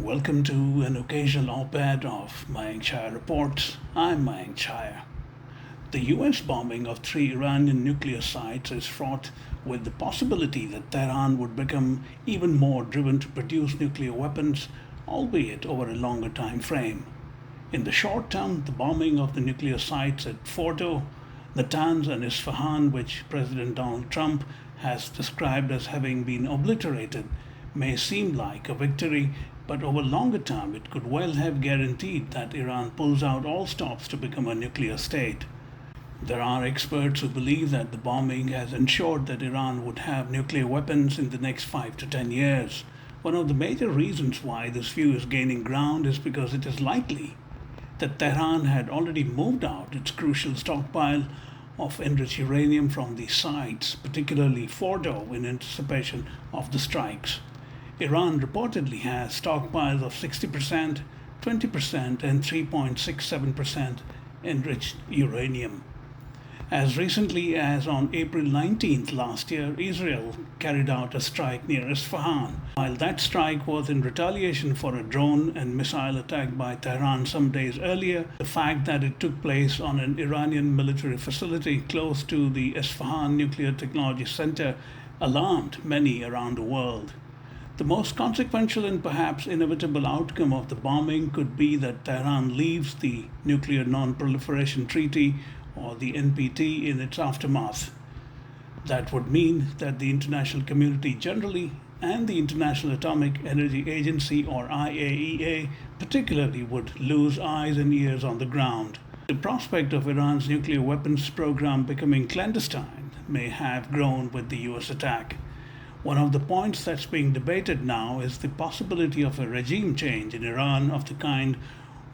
Welcome to an occasional op-ed of Mayank Chaya Reports. I'm Mayank Chaya. The US bombing of 3 Iranian nuclear sites is fraught with the possibility that Tehran would become even more driven to produce nuclear weapons, albeit over a longer time frame. In the short term, the bombing of the nuclear sites at Fordow, Natanz and Isfahan, which President Donald Trump has described as having been obliterated, may seem like a victory, but over longer term it could well have guaranteed that Iran pulls out all stops to become a nuclear state. There are experts who believe that the bombing has ensured that Iran would have nuclear weapons in the next 5 to 10 years. One of the major reasons why this view is gaining ground is because it is likely that Tehran had already moved out its crucial stockpile of enriched uranium from these sites, particularly Fordow, in anticipation of the strikes. Iran reportedly has stockpiles of 60%, 20%, and 3.67% enriched uranium. As recently as on April 19th last year, Israel carried out a strike near Isfahan. While that strike was in retaliation for a drone and missile attack by Tehran some days earlier, the fact that it took place on an Iranian military facility close to the Isfahan Nuclear Technology Center alarmed many around the world. The most consequential and perhaps inevitable outcome of the bombing could be that Tehran leaves the Nuclear Non-Proliferation Treaty, or the NPT, in its aftermath. That would mean that the international community generally and the International Atomic Energy Agency, or IAEA, particularly would lose eyes and ears on the ground. The prospect of Iran's nuclear weapons program becoming clandestine may have grown with the US attack. One of the points that's being debated now is the possibility of a regime change in Iran of the kind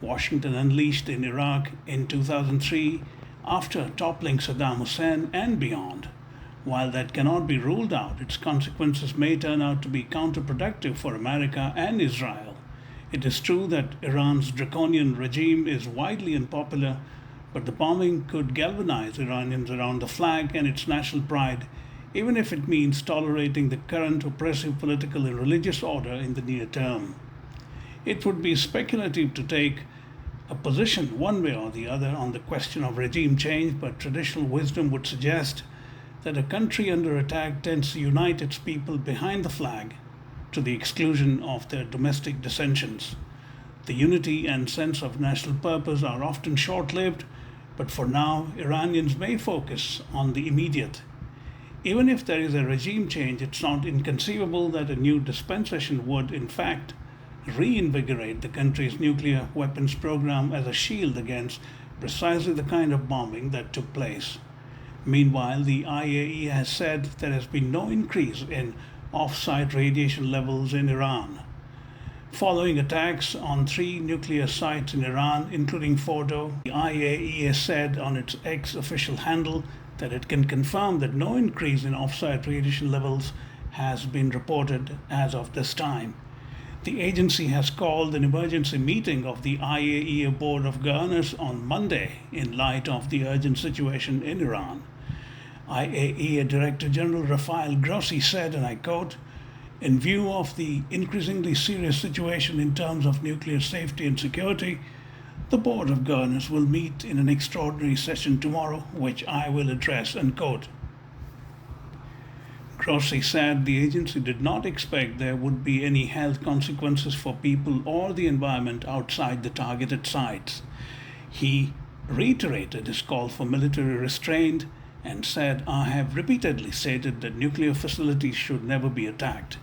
Washington unleashed in Iraq in 2003 after toppling Saddam Hussein and beyond. While that cannot be ruled out, its consequences may turn out to be counterproductive for America and Israel. It is true that Iran's draconian regime is widely unpopular, but the bombing could galvanize Iranians around the flag and its national pride, even if it means tolerating the current oppressive political and religious order in the near term. It would be speculative to take a position one way or the other on the question of regime change, but traditional wisdom would suggest that a country under attack tends to unite its people behind the flag to the exclusion of their domestic dissensions. The unity and sense of national purpose are often short-lived, but for now, Iranians may focus on the immediate. Even if there is a regime change, it's not inconceivable that a new dispensation would, in fact, reinvigorate the country's nuclear weapons program as a shield against precisely the kind of bombing that took place. Meanwhile, the IAEA has said there has been no increase in off-site radiation levels in Iran. Following attacks on 3 nuclear sites in Iran, including Fordow, the IAEA said on its X official handle that it can confirm that no increase in off-site radiation levels has been reported as of this time. The agency has called an emergency meeting of the IAEA Board of Governors on Monday in light of the urgent situation in Iran. IAEA Director General Rafael Grossi said, and I quote, "In view of the increasingly serious situation in terms of nuclear safety and security, the Board of Governors will meet in an extraordinary session tomorrow, which I will address," unquote. Grossi said the agency did not expect there would be any health consequences for people or the environment outside the targeted sites. He reiterated his call for military restraint and said, "I have repeatedly stated that nuclear facilities should never be attacked."